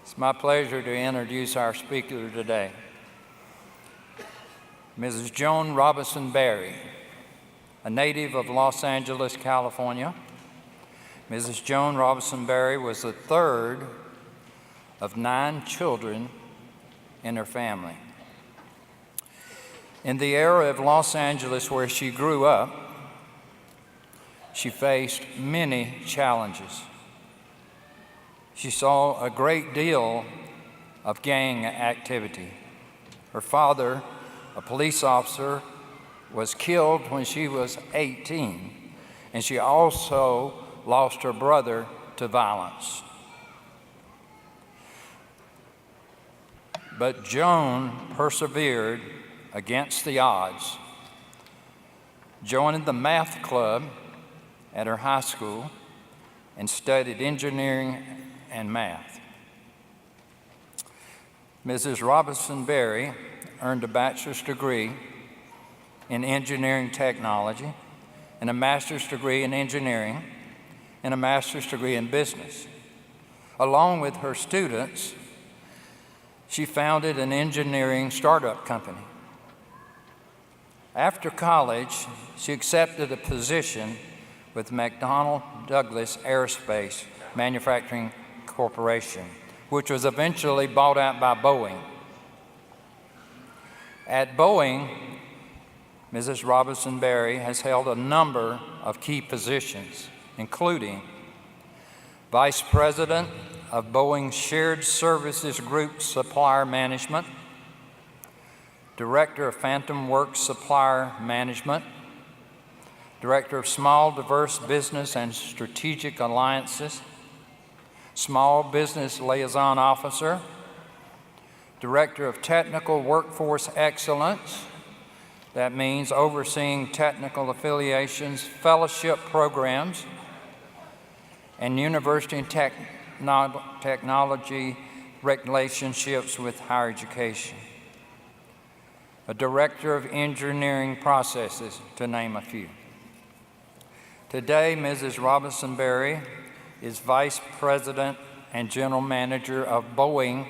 It's my pleasure to introduce our speaker today, Mrs. Joan Berry-Robinson, a native of Los Angeles, California. Mrs. Joan Berry-Robinson was the third of 9 children in her family. In the area of Los Angeles where she grew up, she faced many challenges. She saw a great deal of gang activity. Her father, a police officer, was killed when she was 18, and she also lost her brother to violence. But Joan persevered against the odds, joining the math club at her high school, and studied engineering and math. Mrs. Robinson-Berry earned a bachelor's degree in engineering technology and a master's degree in engineering and a master's degree in business. Along with her students, she founded an engineering startup company. After college, she accepted a position with McDonnell Douglas Aerospace Manufacturing Corporation, which was eventually bought out by Boeing. At Boeing, Mrs. Robinson-Berry has held a number of key positions, including Vice President of Boeing Shared Services Group Supplier Management, Director of Phantom Works Supplier Management, Director of Small Diverse Business and Strategic Alliances, Small Business Liaison Officer, Director of Technical Workforce Excellence. That means overseeing technical affiliations, fellowship programs, and university and technology relationships with higher education. A Director of Engineering Processes, to name a few. Today, Mrs. Robinson-Berry is Vice President and General Manager of Boeing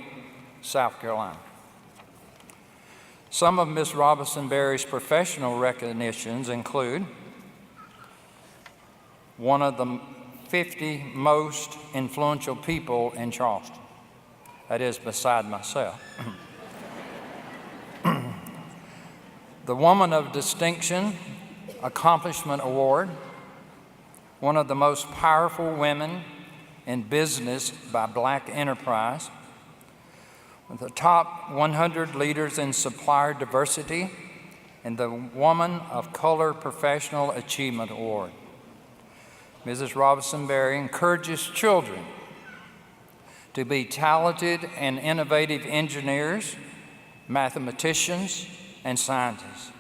South Carolina. Some of Ms. Robinson-Berry's professional recognitions include one of the 50 most influential people in Charleston. That is, beside myself. The Woman of Distinction Accomplishment Award, one of the most powerful women in business by Black Enterprise, the top 100 leaders in supplier diversity, and the Woman of Color Professional Achievement Award. Mrs. Robinson-Berry encourages children to be talented and innovative engineers, mathematicians, and scientists.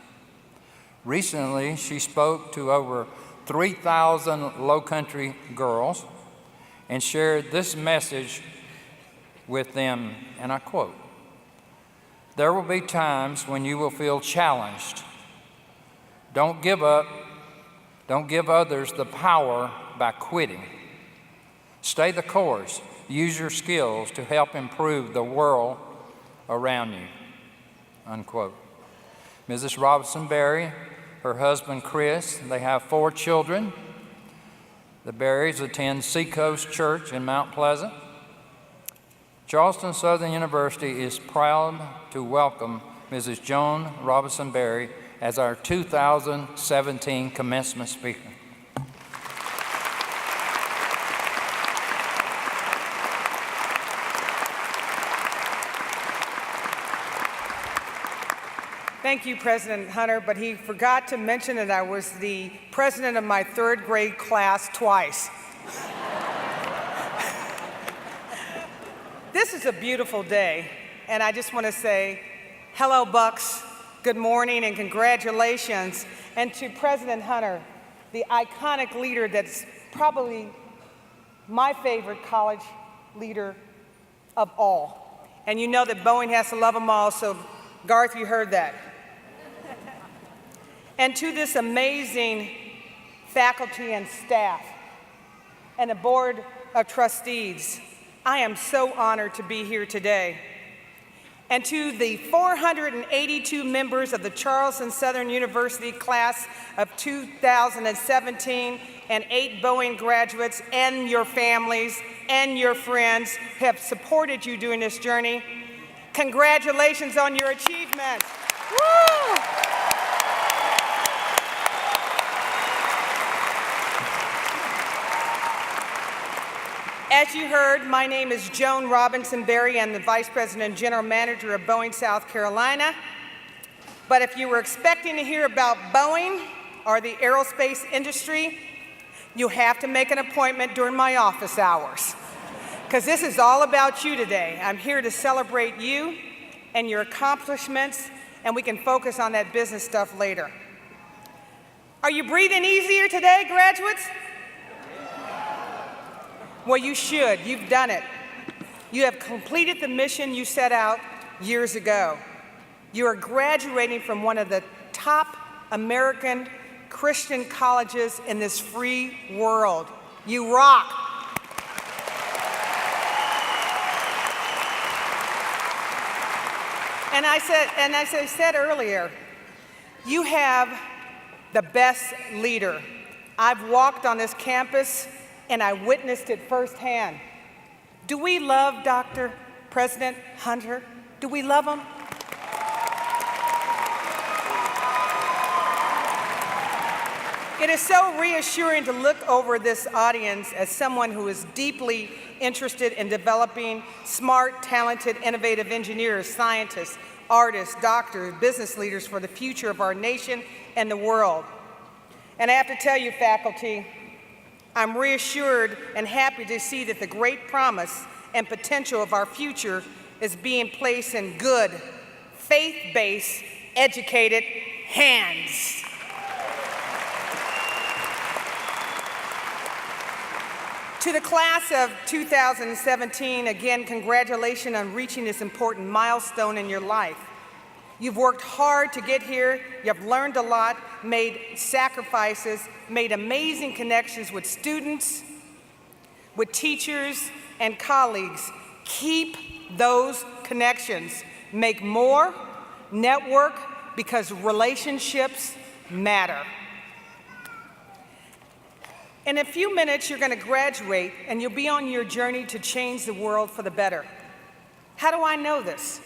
Recently, she spoke to over 3,000 Lowcountry girls and shared this message with them, and I quote, "There will be times when you will feel challenged. Don't give up. Don't give others the power by quitting. Stay the course. Use your skills to help improve the world around you," unquote. Mrs. Robinson-Berry, her husband Chris, they have 4 children. The Berrys attend Seacoast Church in Mount Pleasant. Charleston Southern University is proud to welcome Mrs. Joan Robinson-Berry as our 2017 commencement speaker. Thank you, President Hunter, but he forgot to mention that I was the president of my 3rd grade class twice. This is a beautiful day, and I just want to say, hello, Bucks, good morning, and congratulations. And to President Hunter, the iconic leader that's probably my favorite college leader of all. And you know that Boeing has to love them all, so Garth, you heard that. And to this amazing faculty and staff and a board of trustees, I am so honored to be here today. And to the 482 members of the Charleston Southern University class of 2017 and 8 Boeing graduates and your families and your friends who have supported you during this journey, congratulations on your achievement. Woo! As you heard, my name is Joan Berry-Robinson. I'm the Vice President and General Manager of Boeing South Carolina. But if you were expecting to hear about Boeing or the aerospace industry, you have to make an appointment during my office hours, because this is all about you today. I'm here to celebrate you and your accomplishments, and we can focus on that business stuff later. Are you breathing easier today, graduates? Well, you should. You've done it. You have completed the mission you set out years ago. You are graduating from one of the top American Christian colleges in this free world. You rock. And as I said earlier, you have the best leader. I've walked on this campus and I witnessed it firsthand. Do we love Dr. President Hunter? Do we love him? It is so reassuring to look over this audience as someone who is deeply interested in developing smart, talented, innovative engineers, scientists, artists, doctors, business leaders for the future of our nation and the world. And I have to tell you, faculty, I'm reassured and happy to see that the great promise and potential of our future is being placed in good, faith-based, educated hands. To the class of 2017, again, congratulations on reaching this important milestone in your life. You've worked hard to get here, you've learned a lot, made sacrifices, made amazing connections with students, with teachers, and colleagues. Keep those connections. Make more, network, because relationships matter. In a few minutes, you're going to graduate, and you'll be on your journey to change the world for the better. How do I know this?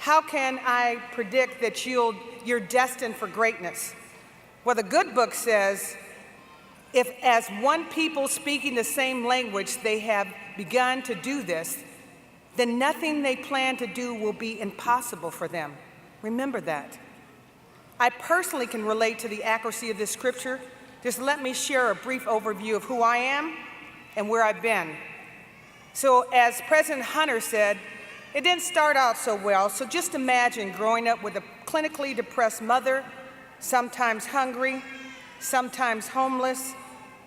How can I predict that you're destined for greatness? Well, the good book says, if as one people speaking the same language they have begun to do this, then nothing they plan to do will be impossible for them. Remember that. I personally can relate to the accuracy of this scripture. Just let me share a brief overview of who I am and where I've been. So as President Hunter said, it didn't start out so well, so just imagine growing up with a clinically depressed mother, sometimes hungry, sometimes homeless,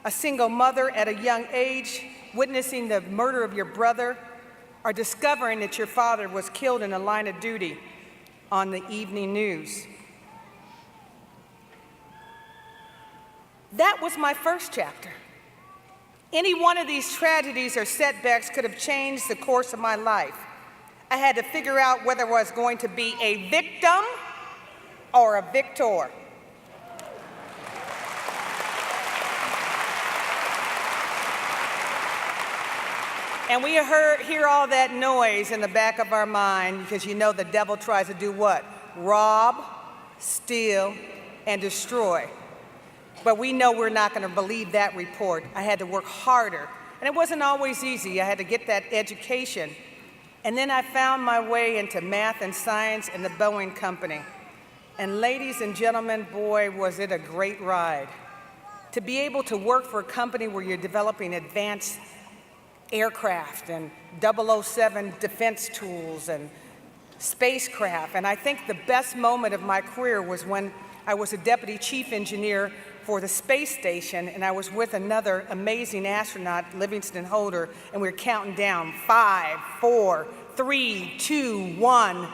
a single mother at a young age, witnessing the murder of your brother, or discovering that your father was killed in the line of duty on the evening news. That was my first chapter. Any one of these tragedies or setbacks could have changed the course of my life. I had to figure out whether I was going to be a victim or a victor. And we hear all that noise in the back of our mind because you know the devil tries to do what? Rob, steal, and destroy. But we know we're not going to believe that report. I had to work harder. And it wasn't always easy. I had to get that education. And then I found my way into math and science in the Boeing company. And ladies and gentlemen, boy, was it a great ride. To be able to work for a company where you're developing advanced aircraft and 007 defense tools and spacecraft. And I think the best moment of my career was when I was a deputy chief engineer for the space station, and I was with another amazing astronaut, Livingston Holder, and we were counting down 5, 4, 3, 2, 1,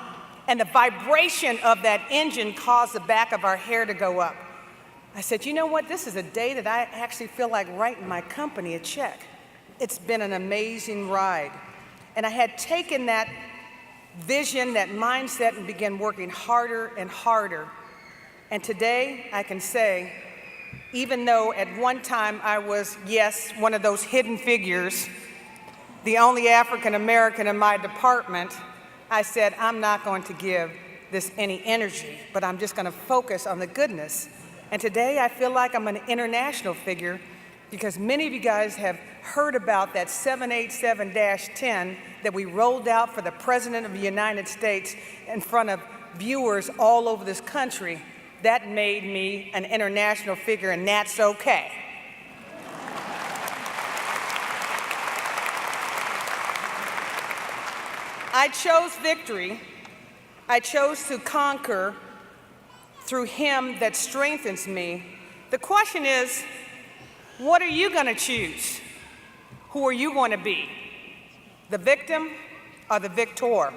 and the vibration of that engine caused the back of our hair to go up. I said, you know what, this is a day that I actually feel like writing my company a check. it's been an amazing ride. And I had taken that vision, that mindset, and began working harder and harder. And today, I can say, even though at one time I was, yes, one of those hidden figures, the only African American in my department, I said, I'm not going to give this any energy, but I'm just going to focus on the goodness. And today, I feel like I'm an international figure because many of you guys have heard about that 787-10 that we rolled out for the President of the United States in front of viewers all over this country. That made me an international figure, and that's okay. I chose victory. I chose to conquer through Him that strengthens me. The question is, what are you going to choose? Who are you going to be? The victim or the victor?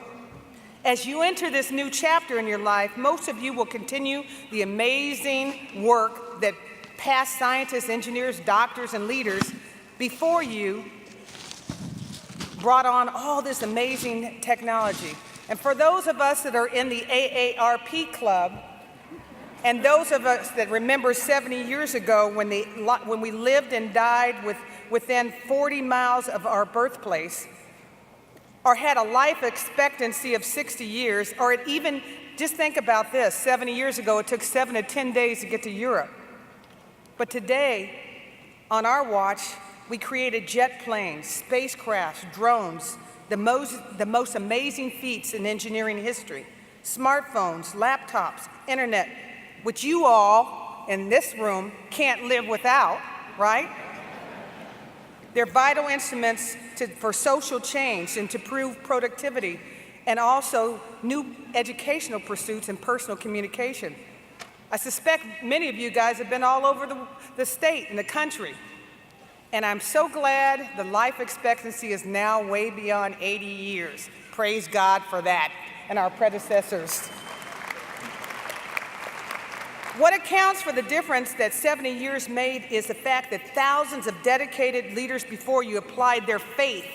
As you enter this new chapter in your life, most of you will continue the amazing work that past scientists, engineers, doctors, and leaders before you brought on all this amazing technology. And for those of us that are in the AARP club, and those of us that remember 70 years ago when we lived and died within 40 miles of our birthplace, or had a life expectancy of 60 years, or even, just think about this, 70 years ago it took 7 to 10 days to get to Europe. But today, on our watch, we created jet planes, spacecrafts, drones, the most amazing feats in engineering history, smartphones, laptops, internet, which you all in this room can't live without, right? They're vital instruments for social change and to prove productivity, and also new educational pursuits and personal communication. I suspect many of you guys have been all over the state and the country, and I'm so glad the life expectancy is now way beyond 80 years. Praise God for that and our predecessors. What accounts for the difference that 70 years made is the fact that thousands of dedicated leaders before you applied their faith,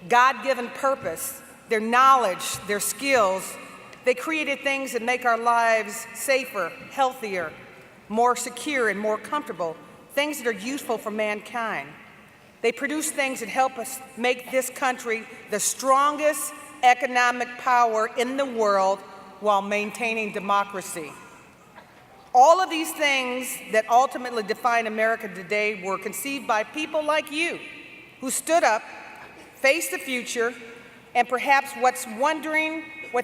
God-given purpose, their knowledge, their skills. They created things that make our lives safer, healthier, more secure, and more comfortable, things that are useful for mankind. They produce things that help us make this country the strongest economic power in the world while maintaining democracy. All of these things that ultimately define America today were conceived by people like you who stood up, faced the future, and perhaps what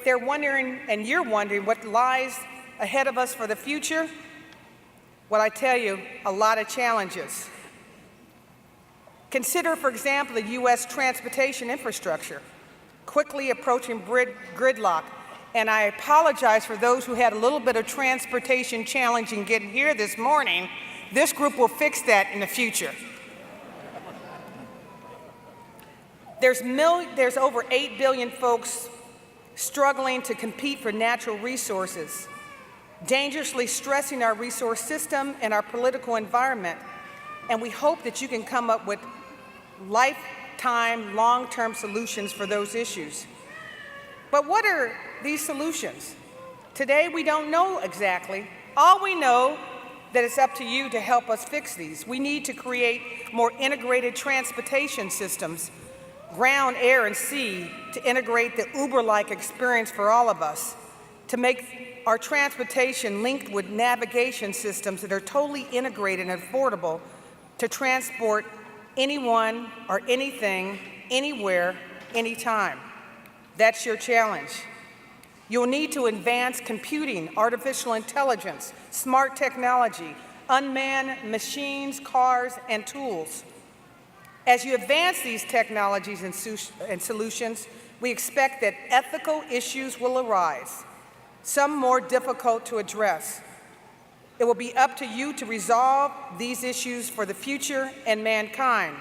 they're wondering and you're wondering what lies ahead of us for the future. Well, I tell you, a lot of challenges. Consider, for example, the U.S. transportation infrastructure, quickly approaching gridlock. And I apologize for those who had a little bit of transportation challenge in getting here this morning. This group will fix that in the future. There's over 8 billion folks struggling to compete for natural resources, dangerously stressing our resource system and our political environment. And we hope that you can come up with lifetime, long-term solutions for those issues. But what are these solutions? Today, we don't know exactly. All we know that it's up to you to help us fix these. We need to create more integrated transportation systems, ground, air, and sea, to integrate the Uber-like experience for all of us, to make our transportation linked with navigation systems that are totally integrated and affordable to transport anyone or anything, anywhere, anytime. That's your challenge. You'll need to advance computing, artificial intelligence, smart technology, unmanned machines, cars, and tools. As you advance these technologies and solutions, we expect that ethical issues will arise, some more difficult to address. It will be up to you to resolve these issues for the future and mankind.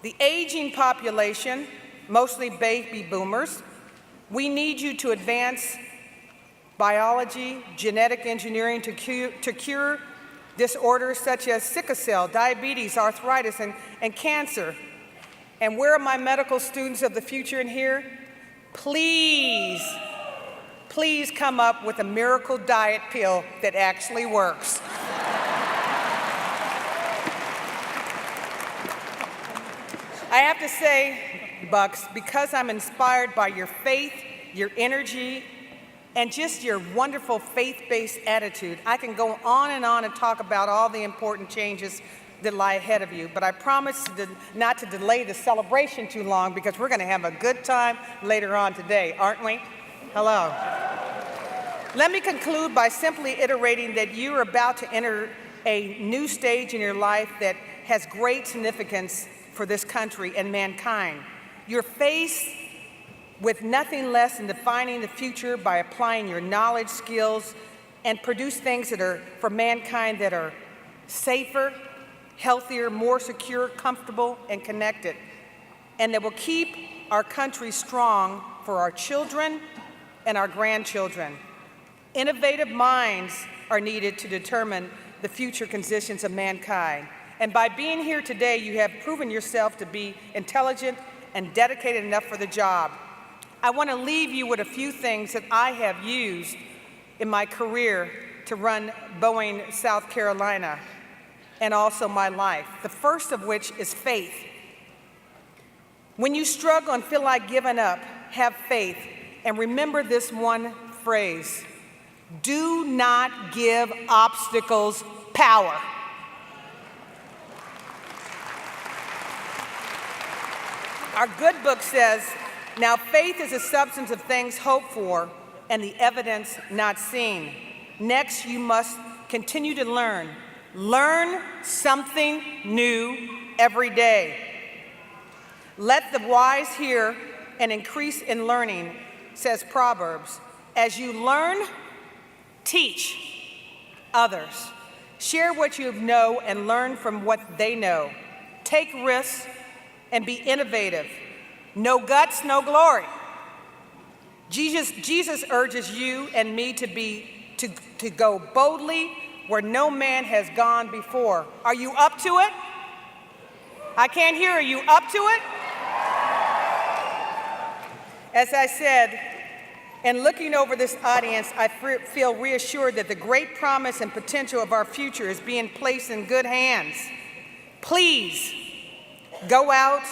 The aging population, mostly baby boomers, we need you to advance biology, genetic engineering to cure disorders such as sickle cell, diabetes, arthritis, and cancer. And where are my medical students of the future in here? Please come up with a miracle diet pill that actually works. I have to say, Bucks, because I'm inspired by your faith, your energy, and just your wonderful faith-based attitude, I can go on and talk about all the important changes that lie ahead of you. But I promise not to delay the celebration too long, because we're going to have a good time later on today, aren't we? Hello. Let me conclude by simply iterating that you're about to enter a new stage in your life that has great significance for this country and mankind. You're faced with nothing less than defining the future by applying your knowledge, skills, and produce things that are for mankind that are safer, healthier, more secure, comfortable, and connected, and that will keep our country strong for our children and our grandchildren. Innovative minds are needed to determine the future conditions of mankind. And by being here today, you have proven yourself to be intelligent and dedicated enough for the job. I want to leave you with a few things that I have used in my career to run Boeing South Carolina and also my life. The first of which is faith. When you struggle and feel like giving up, have faith and remember this one phrase: do not give obstacles power. Our good book says, now faith is the substance of things hoped for and the evidence not seen. Next, you must continue to learn. Learn something new every day. Let the wise hear and increase in learning, says Proverbs. As you learn, teach others. Share what you know and learn from what they know. Take risks and be innovative. No guts, no glory. Jesus urges you and me to go boldly where no man has gone before. Are you up to it? I can't hear. Are you up to it? As I said, in looking over this audience, I feel reassured that the great promise and potential of our future is being placed in good hands. Please go out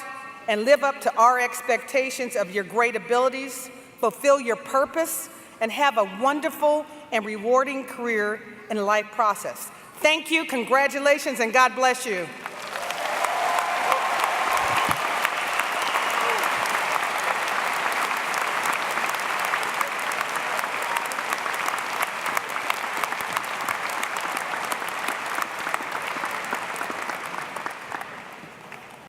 and live up to our expectations of your great abilities, fulfill your purpose, and have a wonderful and rewarding career and life process. Thank you, congratulations, and God bless you.